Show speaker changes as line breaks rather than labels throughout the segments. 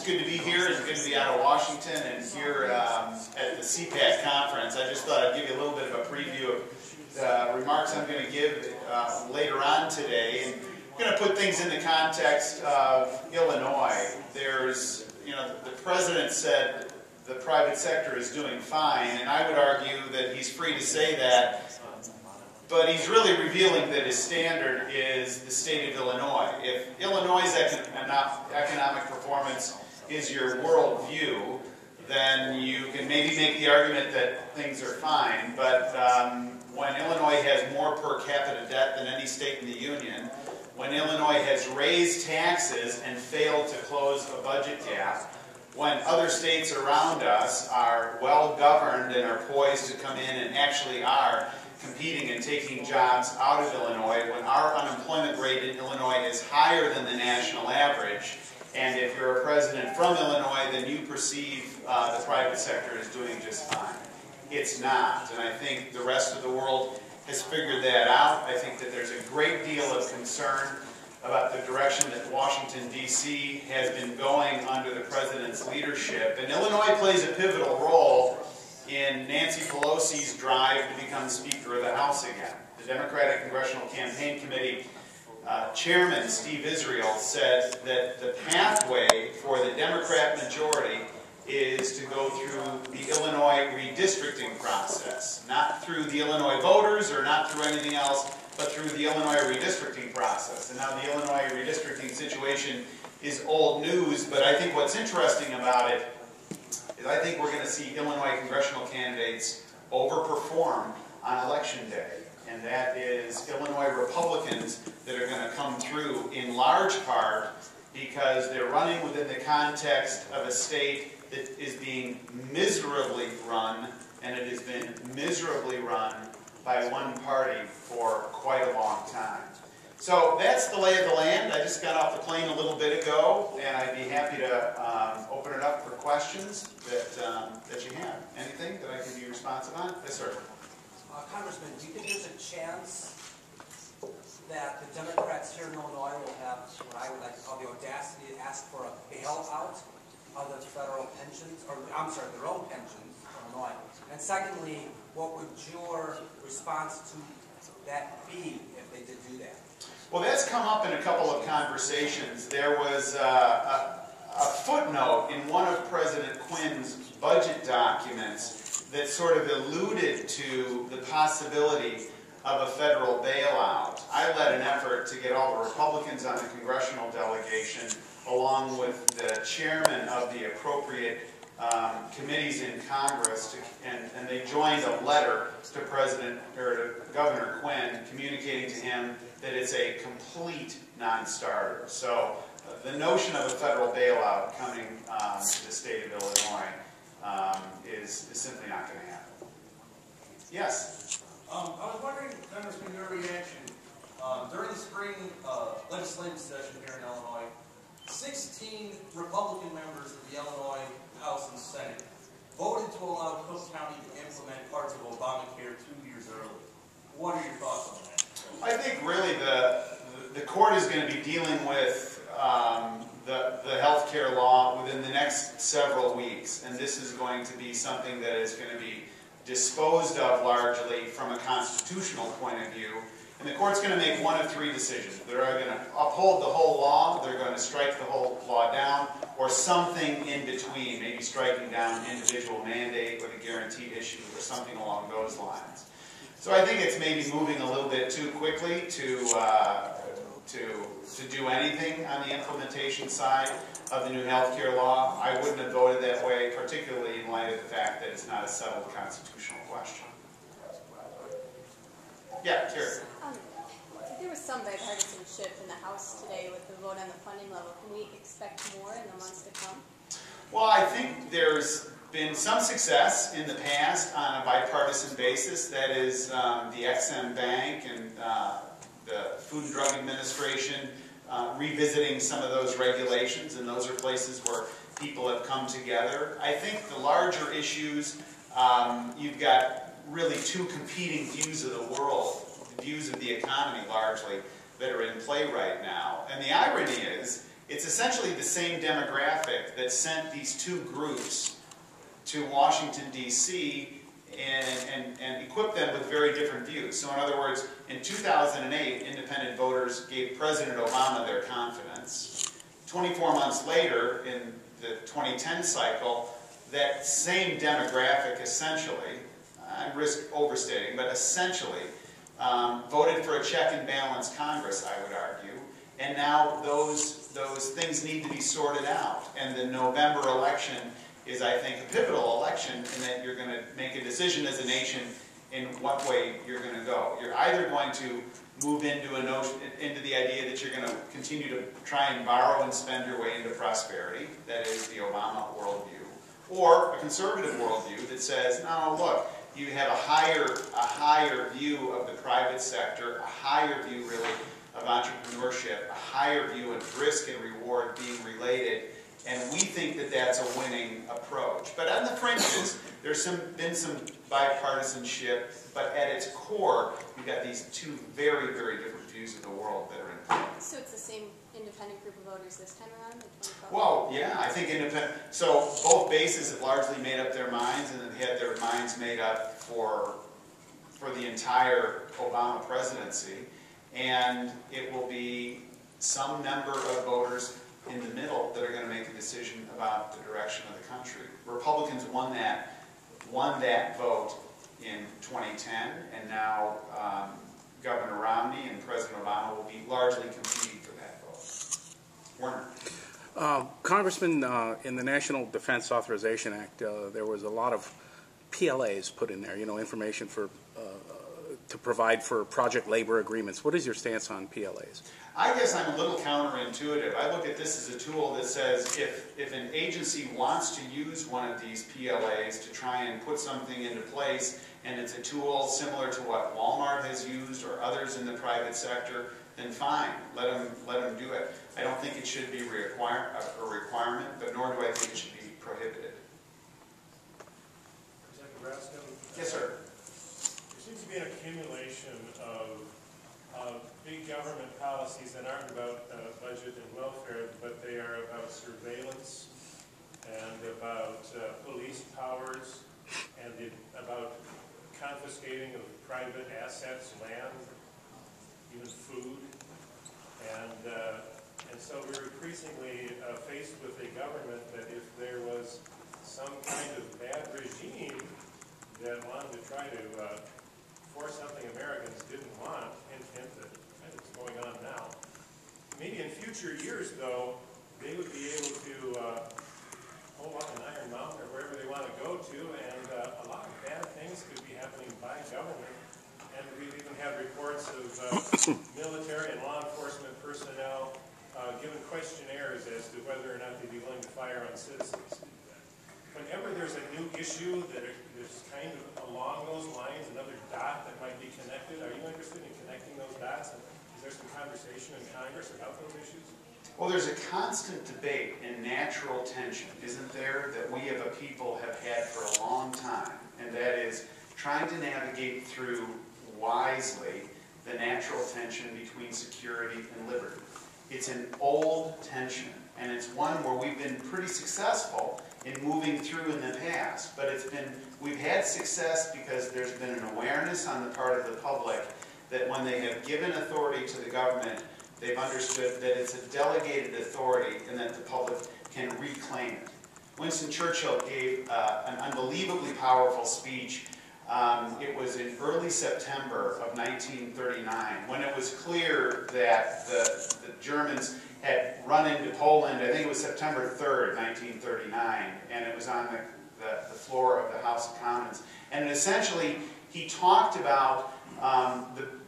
good to be here. It's good to be out of Washington and here at the CPAC conference. I just thought I'd give you a little bit of a preview of the remarks I'm going to give later on today. And I'm going to put things in the context of Illinois. There's, the president said the private sector is doing fine, and I would argue that he's free to say that. But he's really revealing that his standard is the state of Illinois. If Illinois' economic performance is your world view, then you can maybe make the argument that things are fine. But when Illinois has more per capita debt than any state in the union, when Illinois has raised taxes and failed to close a budget gap, when other states around us are well governed and are poised to come in and actually are competing and taking jobs out of Illinois, when our unemployment rate in Illinois is higher than the national average, and if you're a president from Illinois, then you perceive the private sector is doing just fine. It's not, and I think the rest of the world has figured that out. I think that there's a great deal of concern about the direction that Washington, D.C. has been going under the president's leadership, and Illinois plays a pivotal role in Nancy Pelosi's drive to become Speaker of the House again. The Democratic Congressional Campaign Committee Chairman Steve Israel said that the pathway for the Democrat majority is to go through the Illinois redistricting process. Not through the Illinois voters or not through anything else, but through the Illinois redistricting process. And now the Illinois redistricting situation is old news, but I think what's interesting about it is I think we're going to see Illinois congressional candidates overperform on Election Day. And that is Illinois Republicans that are going to come through in large part because they're running within the context of a state that is being miserably run, and it has been miserably run by one party for quite a long time. So that's the lay of the land. I just got off the plane a little bit ago, and I'd be happy to open it up for questions that you have. Anything that I can be responsive on? Yes, sir.
Congressman, do you think there's a chance that the Democrats here in Illinois will have what I would like to call the audacity to ask for a bailout of the federal pensions, or I'm sorry, their own pensions in Illinois? And secondly, what would your response to that be if they did do that?
Well, that's come up in a couple of conversations. There was a footnote in one of President Quinn's budget documents that sort of alluded to the possibility of a federal bailout. I led an effort to get all the Republicans on the congressional delegation, along with the chairman of the appropriate committees in Congress, and they joined a letter to Governor Quinn, communicating to him that it's a complete non-starter. So the notion of a federal bailout coming to the state of Illinois is simply not going to happen. Yes?
I was wondering, Congressman, your reaction. During the spring legislative session here in Illinois, 16 Republican members of the Illinois House and Senate voted to allow Cook County to implement parts of Obamacare 2 years early. What are your thoughts on that?
I think really the court is going to be dealing with the health care law within the next several weeks, and this is going to be something that is going to be disposed of largely from a constitutional point of view. And the court's going to make one of three decisions. They're going to uphold the whole law, they're going to strike the whole law down, or something in between, maybe striking down an individual mandate with a guaranteed issue or something along those lines. So I think it's maybe moving a little bit too quickly to do anything on the implementation side of the new health care law. I wouldn't have voted that way, particularly in light of the fact that it's not a settled constitutional question. Yeah, Terry.
There was some bipartisanship in the House today with the vote on the funding level. Can we expect more in the months to come?
Well, I think there's been some success in the past on a bipartisan basis. That is the Ex-Im Bank and the Food and Drug Administration revisiting some of those regulations, and those are places where people have come together. I think the larger issues, you've got really two competing views of the world, views of the economy largely, that are in play right now. And the irony is It's essentially the same demographic that sent these two groups to Washington, D.C. and equipped them with very different views. So in other words, in 2008, independent voters gave President Obama their confidence. 24 months later, in the 2010 cycle, that same demographic essentially, I risk overstating, but essentially voted for a check and balance Congress, I would argue. And now those things need to be sorted out. And the November election is, I think, a pivotal election in that you're going to make a decision as a nation in what way you're going to go. You're either going to move into the idea that you're going to continue to try and borrow and spend your way into prosperity, that is the Obama worldview, or a conservative worldview that says, no, look, you have a higher view of the private sector, a higher view really of entrepreneurship, a higher view of risk and reward being related, and we think that that's a winning approach. But on the fringes, there's been some bipartisanship, but at its core, you've got these two very, very different views of the world that are in play.
So it's the same independent group of voters this time around?
Well, yeah, I think independent. So both bases have largely made up their minds, and they had their minds made up for the entire Obama presidency. And it will be some number of voters in the middle that are going to make a decision about the direction of the country. Republicans won that vote in 2010, and now Governor Romney and President Obama will be largely competing for that vote. Werner.
Congressman, in the National Defense Authorization Act, there was a lot of PLAs put in there, information for to provide for project labor agreements. What is your stance on PLAs?
I guess I'm a little counterintuitive. I look at this as a tool that says if an agency wants to use one of these PLAs to try and put something into place, and it's a tool similar to what Walmart has used or others in the private sector, then fine, let them do it. I don't think it should be a requirement, but nor do I think it should be prohibited.
Representative Roskam?
Yes, sir.
There seems to be an accumulation of big government policies that aren't about budget and welfare, but they are about surveillance and about police powers and about confiscating of private assets, land, even food. And so we're increasingly faced with a government that if there was some kind of bad regime that wanted to try to force something Americans didn't want, hint that it's going on now. Maybe in future years, though, they would be able to hold up an Iron Mountain or wherever they want to go to, and a lot of bad things could be happening by government. And we've even had reports of military and law enforcement personnel given questionnaires as to whether or not they'd be willing to fire on citizens. Whenever there's a new issue that is kind of along those lines, another dot that might be connected, are you interested in connecting those dots? And is there some conversation in Congress about those issues?
Well, there's a constant debate and natural tension, isn't there, that we as a people have had for a long time, and that is trying to navigate through wisely the natural tension between security and liberty. It's an old tension, and it's one where we've been pretty successful in moving through in the past, but we've had success because there's been an awareness on the part of the public that when they have given authority to the government, they've understood that it's a delegated authority and that the public can reclaim it. Winston Churchill gave an unbelievably powerful speech. It was in early September of 1939 when it was clear that the Germans had run into Poland. I think it was September 3rd, 1939, and it was on the floor of the House of Commons. And essentially, he talked about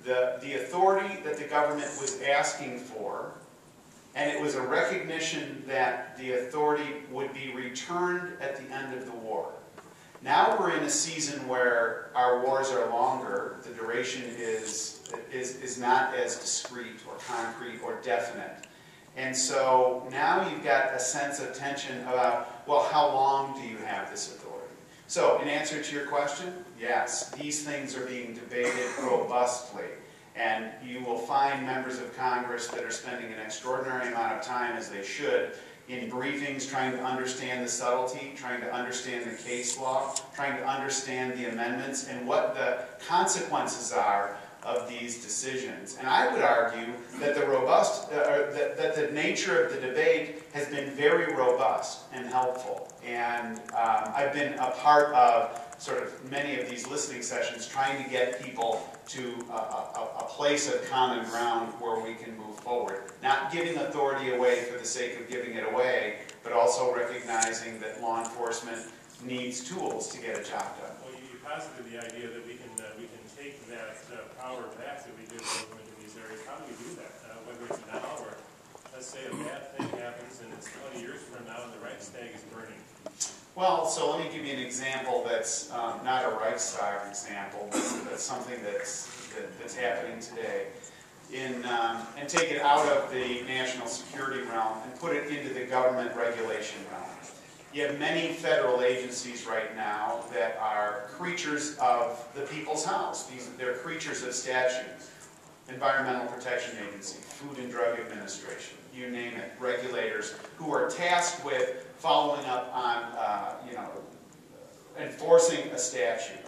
the authority that the government was asking for, and it was a recognition that the authority would be returned at the end of the war. Now we're in a season where our wars are longer, the duration is not as discrete or concrete or definite. And so now you've got a sense of tension about, well, how long do you have this authority? So in answer to your question, yes, these things are being debated robustly. And you will find members of Congress that are spending an extraordinary amount of time, as they should, in briefings trying to understand the subtlety, trying to understand the case law, trying to understand the amendments and what the consequences are of these decisions. And I would argue that the nature of the debate has been very robust and helpful. And I've been a part of sort of many of these listening sessions trying to get people to a place of common ground where we can move forward. Not giving authority away for the sake of giving it away, but also recognizing that law enforcement needs tools to get a job done.
Well, you posited the idea that we can take that power back that we give government in these areas. How do we do that? Whether it's now or, let's say, a bad thing happens and it's 20 years from now and the Reichstag is burning.
Well, so let me give you an example that's not a Reichstag example, but something that's happening today. And take it out of the national security realm and put it into the government regulation realm. You have many federal agencies right now that are creatures of the people's house. They're creatures of statute. Environmental Protection Agency, Food and Drug Administration, you name it, regulators who are tasked with following up on, enforcing a statute.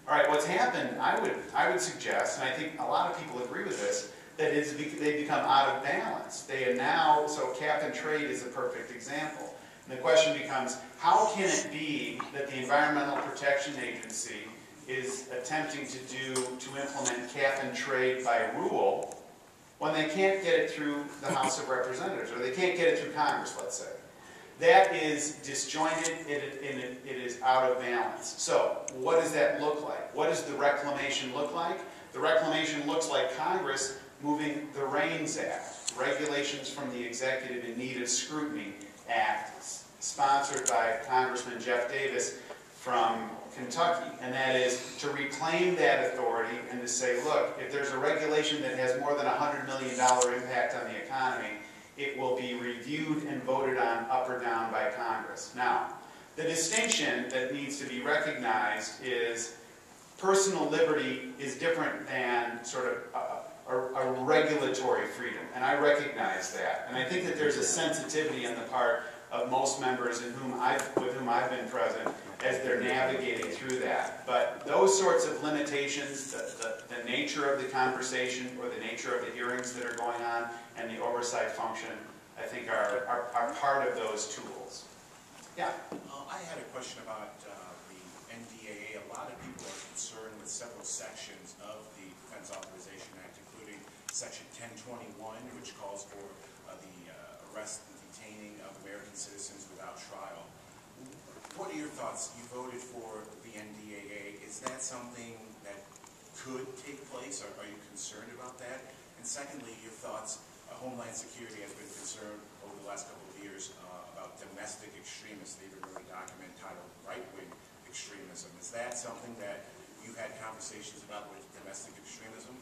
All right, what's happened, I would suggest, and I think a lot of people agree with this, that they've become out of balance. They are now, so cap and trade is a perfect example. And the question becomes, how can it be that the Environmental Protection Agency is attempting to implement cap and trade by rule when they can't get it through the House of Representatives, or they can't get it through Congress, let's say? That is disjointed, it is out of balance. So what does that look like? What does the reclamation look like? The reclamation looks like Congress moving the REINS Act, Regulations from the Executive in Need of Scrutiny Act, sponsored by Congressman Jeff Davis from Kentucky, and that is to reclaim that authority and to say, look, if there's a regulation that has more than $100 million impact on the economy, it will be reviewed and voted on up or down by Congress. Now, the distinction that needs to be recognized is personal liberty is different than sort of a regulatory freedom, and I recognize that. And I think that there's a sensitivity on the part of most members with whom I've been present as they're navigating through that. But those sorts of limitations, the nature of the conversation or the nature of the hearings that are going on and the oversight function, I think are part of those tools. Yeah?
I had a question about the NDAA. A lot of people are concerned with several sections of the Defense Authorization Act, including Section 1021, which calls for the arrest and detaining of American citizens without trial. What are your thoughts? You voted for the NDAA. Is that something that could take place? Are you concerned about that? And secondly, your thoughts. Homeland Security has been concerned over the last couple of years about domestic extremists. They even wrote a document titled Right-Wing Extremism. Is that something that you've had conversations about with domestic extremism?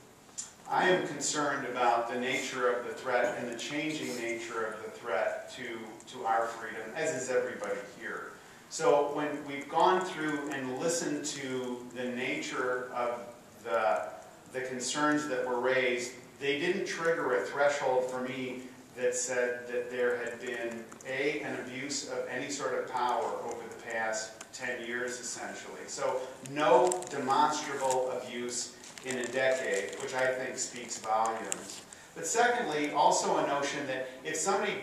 I am concerned about the nature of the threat and the changing nature of the threat to our freedom, as is everybody here. So when we've gone through and listened to the nature of the concerns that were raised, they didn't trigger a threshold for me that said that there had been, an abuse of any sort of power over the past 10 years, essentially. So no demonstrable abuse in a decade, which I think speaks volumes. But secondly, also a notion that if somebody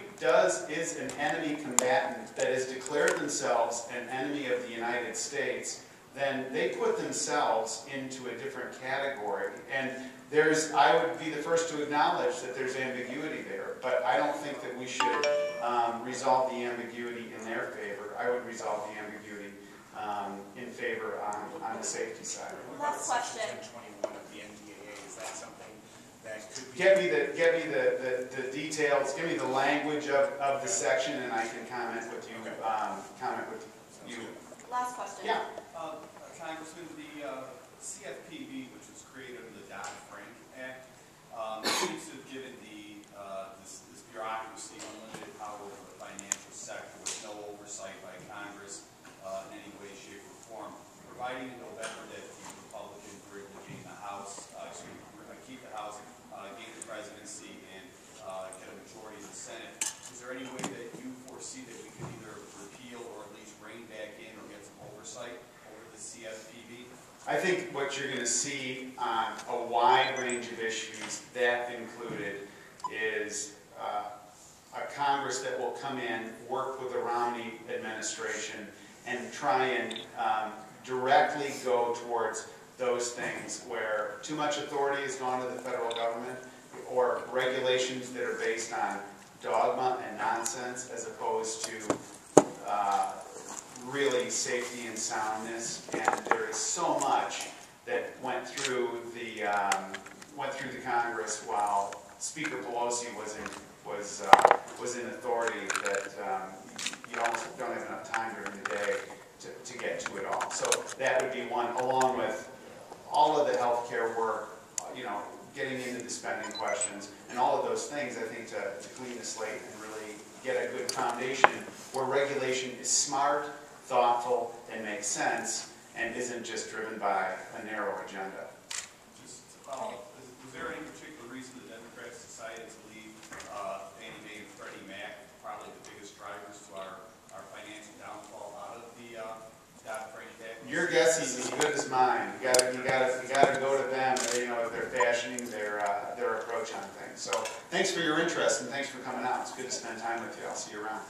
is an enemy combatant that has declared themselves an enemy of the United States, then they put themselves into a different category. And I would be the first to acknowledge that there's ambiguity there, but I don't think that we should resolve the ambiguity in their favor. I would resolve the ambiguity in favor on the safety side.
Last question.
1021 of the NDAA, is that something that could be...
Get me the details, give me the language of the section, and I can comment with you.
Last question.
Yeah.
Congressman, the CFPB, which was created under the Dodd-Frank Act, seems to have given this bureaucracy unlimited power over the financial sector with no oversight by Congress in any way, shape, or form. Providing in November that the Republicans were able to gain the House,
I think what you're going to see on a wide range of issues, that included, is a Congress that will come in, work with the Romney administration, and try and directly go towards those things where too much authority has gone to the federal government, or regulations that are based on dogma and nonsense as opposed to really safety and soundness. And there is so much that went through the Congress while Speaker Pelosi was in authority that you almost don't have enough time during the day to get to it all. So that would be one, along with all of the healthcare work, getting into the spending questions, and all of those things, I think, to clean the slate and really get a good foundation where regulation is smart, thoughtful, and makes sense, and isn't just driven by a narrow agenda.
Just to follow up, was there any particular reason the Democrats decided to leave Fannie Mae and Freddie Mac, probably the biggest drivers to our financial downfall, out of the Dodd-Frank Act?
Your guess is as good as mine. You gotta go to them. If they're fashioning their approach on things. So thanks for your interest and thanks for coming out. It's good to spend time with you. I'll see you around.